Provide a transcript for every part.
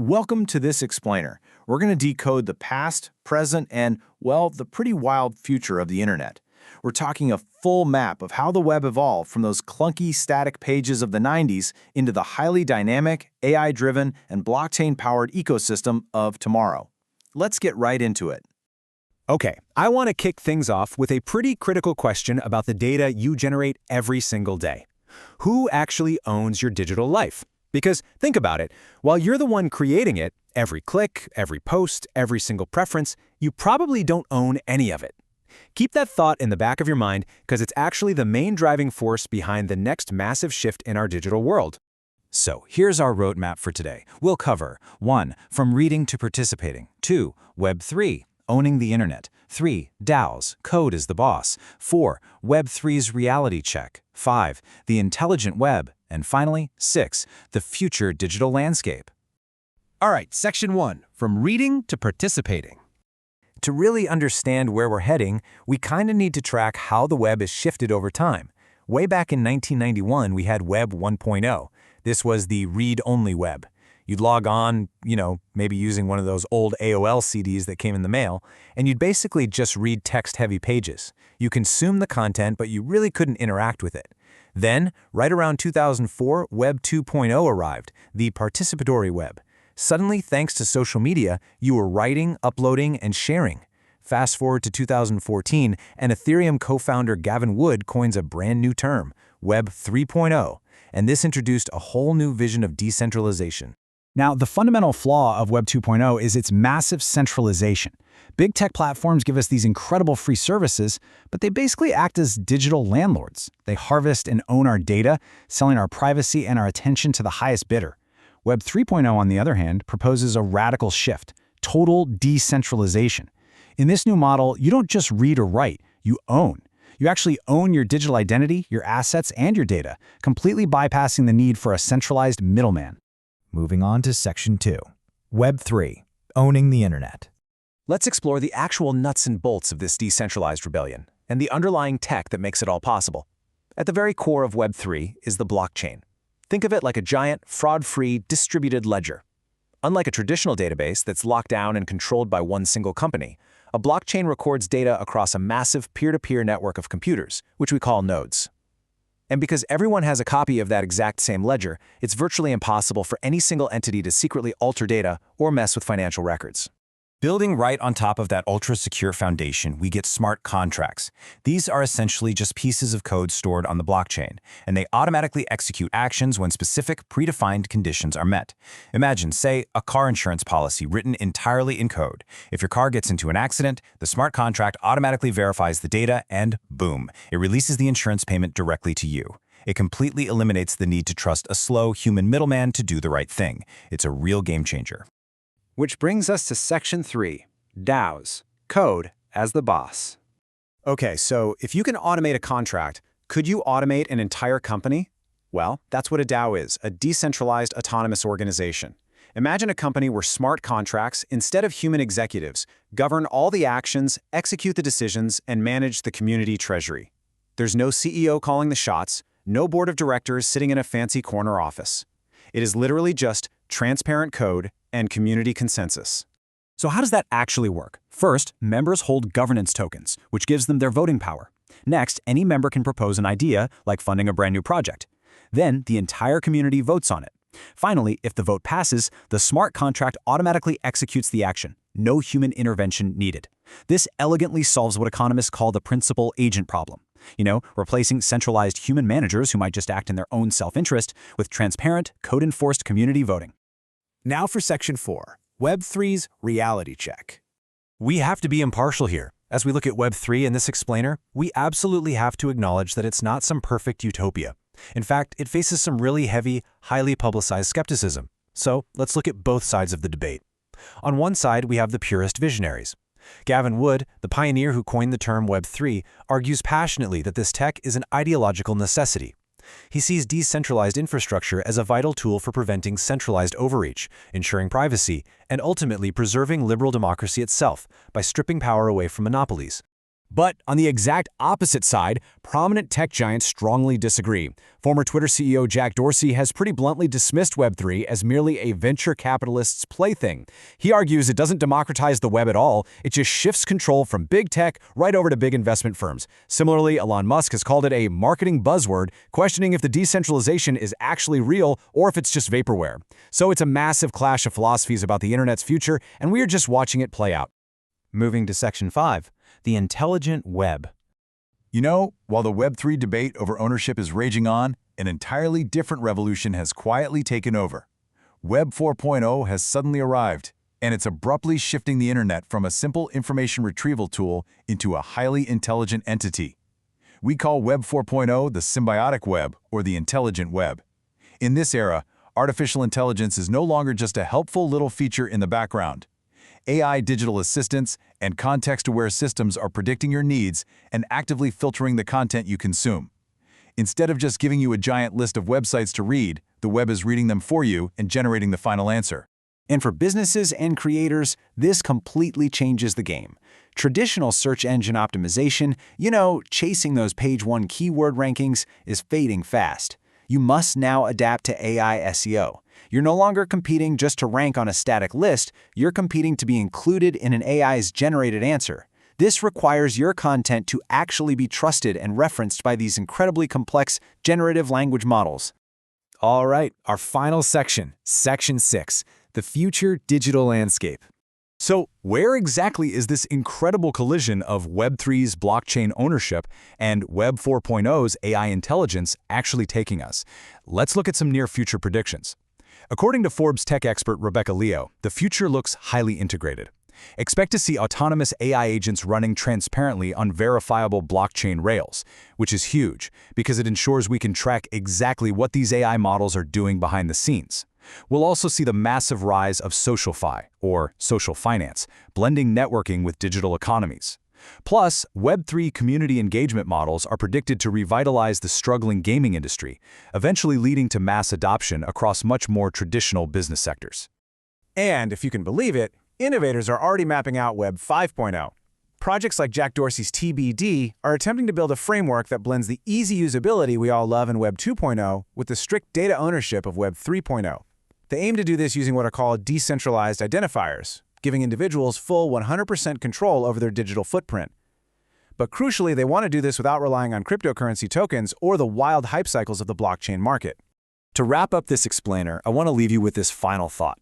Welcome to this explainer. We're going to decode the past, present, and, well, the pretty wild future of the internet. We're talking a full map of how the web evolved from those clunky static pages of the 90s into the highly dynamic, AI-driven, and blockchain-powered ecosystem of tomorrow. Let's get right into it. Okay, I want to kick things off with a pretty critical question about the data you generate every single day. Who actually owns your digital life? Because think about it, while you're the one creating it, every click, every post, every single preference, you probably don't own any of it. Keep that thought in the back of your mind because it's actually the main driving force behind the next massive shift in our digital world. So here's our roadmap for today. We'll cover 1. From reading to participating. 2. Web3. Owning the internet. 3. DAOs. Code is the boss. 4. Web3's reality check. 5. The intelligent web. And finally, 6. The future digital landscape. All right, Section 1. From reading to participating. To really understand where we're heading, we kind of need to track how the web has shifted over time. Way back in 1991, we had Web 1.0. This was the read-only web. You'd log on, maybe using one of those old AOL CDs that came in the mail, and you'd basically just read text-heavy pages. You consume the content, but you really couldn't interact with it. Then, right around 2004, Web 2.0 arrived, the participatory web. Suddenly, thanks to social media, you were writing, uploading, and sharing. Fast forward to 2014, and Ethereum co-founder Gavin Wood coins a brand new term, Web 3.0, and this introduced a whole new vision of decentralization. Now, the fundamental flaw of Web 2.0 is its massive centralization. Big tech platforms give us these incredible free services, but they basically act as digital landlords. They harvest and own our data, selling our privacy and our attention to the highest bidder. Web 3.0, on the other hand, proposes a radical shift, total decentralization. In this new model, you don't just read or write, you own. You actually own your digital identity, your assets, and your data, completely bypassing the need for a centralized middleman. Moving on to Section 2. Web 3. Owning the internet. Let's explore the actual nuts and bolts of this decentralized rebellion and the underlying tech that makes it all possible. At the very core of Web 3 is the blockchain. Think of it like a giant, fraud-free, distributed ledger. Unlike a traditional database that's locked down and controlled by one single company, a blockchain records data across a massive peer-to-peer network of computers, which we call nodes. And because everyone has a copy of that exact same ledger, it's virtually impossible for any single entity to secretly alter data or mess with financial records. Building right on top of that ultra-secure foundation, we get smart contracts. These are essentially just pieces of code stored on the blockchain, and they automatically execute actions when specific, predefined conditions are met. Imagine, say, a car insurance policy written entirely in code. If your car gets into an accident, the smart contract automatically verifies the data and, boom, it releases the insurance payment directly to you. It completely eliminates the need to trust a slow human middleman to do the right thing. It's a real game changer. Which brings us to Section 3, DAOs, code as the boss. Okay, so if you can automate a contract, could you automate an entire company? Well, that's what a DAO is, a decentralized autonomous organization. Imagine a company where smart contracts, instead of human executives, govern all the actions, execute the decisions, and manage the community treasury. There's no CEO calling the shots, no board of directors sitting in a fancy corner office. It is literally just transparent code and community consensus. So how does that actually work? First, members hold governance tokens, which gives them their voting power. Next, any member can propose an idea, like funding a brand new project. Then, the entire community votes on it. Finally, if the vote passes, the smart contract automatically executes the action. No human intervention needed. This elegantly solves what economists call the principal-agent problem. Replacing centralized human managers who might just act in their own self-interest with transparent, code-enforced community voting. Now for Section 4. Web 3's reality check. We have to be impartial here. As we look at Web 3 in this explainer, we absolutely have to acknowledge that it's not some perfect utopia. In fact, it faces some really heavy, highly publicized skepticism. So let's look at both sides of the debate. On one side, we have the purist visionaries. Gavin Wood, the pioneer who coined the term Web 3, argues passionately that this tech is an ideological necessity. He sees decentralized infrastructure as a vital tool for preventing centralized overreach, ensuring privacy, and ultimately preserving liberal democracy itself by stripping power away from monopolies. But on the exact opposite side, prominent tech giants strongly disagree. Former Twitter CEO Jack Dorsey has pretty bluntly dismissed Web3 as merely a venture capitalist's plaything. He argues it doesn't democratize the web at all, it just shifts control from big tech right over to big investment firms. Similarly, Elon Musk has called it a marketing buzzword, questioning if the decentralization is actually real or if it's just vaporware. So it's a massive clash of philosophies about the internet's future, and we are just watching it play out. Moving to Section 5, the intelligent web. You know, while the Web3 debate over ownership is raging on, an entirely different revolution has quietly taken over. Web 4.0 has suddenly arrived, and it's abruptly shifting the internet from a simple information retrieval tool into a highly intelligent entity. We call Web 4.0 the symbiotic web or the intelligent web. In this era, artificial intelligence is no longer just a helpful little feature in the background. AI digital assistants and context-aware systems are predicting your needs and actively filtering the content you consume. Instead of just giving you a giant list of websites to read, the web is reading them for you and generating the final answer. And for businesses and creators, this completely changes the game. Traditional search engine optimization, chasing those page one keyword rankings, is fading fast. You must now adapt to AI SEO. You're no longer competing just to rank on a static list, you're competing to be included in an AI's generated answer. This requires your content to actually be trusted and referenced by these incredibly complex generative language models. All right, our final section, Section 6, the future digital landscape. So, where exactly is this incredible collision of Web3's blockchain ownership and Web 4.0's AI intelligence actually taking us? Let's look at some near-future predictions. According to Forbes tech expert Rebecca Leo, the future looks highly integrated. Expect to see autonomous AI agents running transparently on verifiable blockchain rails, which is huge because it ensures we can track exactly what these AI models are doing behind the scenes. We'll also see the massive rise of SocialFi, or social finance, blending networking with digital economies. Plus, Web3 community engagement models are predicted to revitalize the struggling gaming industry, eventually leading to mass adoption across much more traditional business sectors. And if you can believe it, innovators are already mapping out Web 5.0. Projects like Jack Dorsey's TBD are attempting to build a framework that blends the easy usability we all love in Web 2.0 with the strict data ownership of Web 3.0. They aim to do this using what are called decentralized identifiers, giving individuals full 100% control over their digital footprint. But crucially, they want to do this without relying on cryptocurrency tokens or the wild hype cycles of the blockchain market. To wrap up this explainer, I want to leave you with this final thought.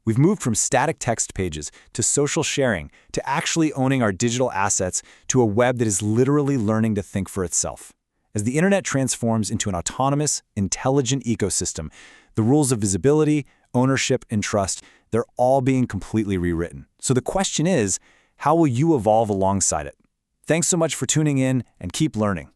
We've moved from static text pages to social sharing to actually owning our digital assets to a web that is literally learning to think for itself. As the internet transforms into an autonomous, intelligent ecosystem, the rules of visibility, ownership, and trust, they're all being completely rewritten. So the question is, how will you evolve alongside it? Thanks so much for tuning in, and keep learning.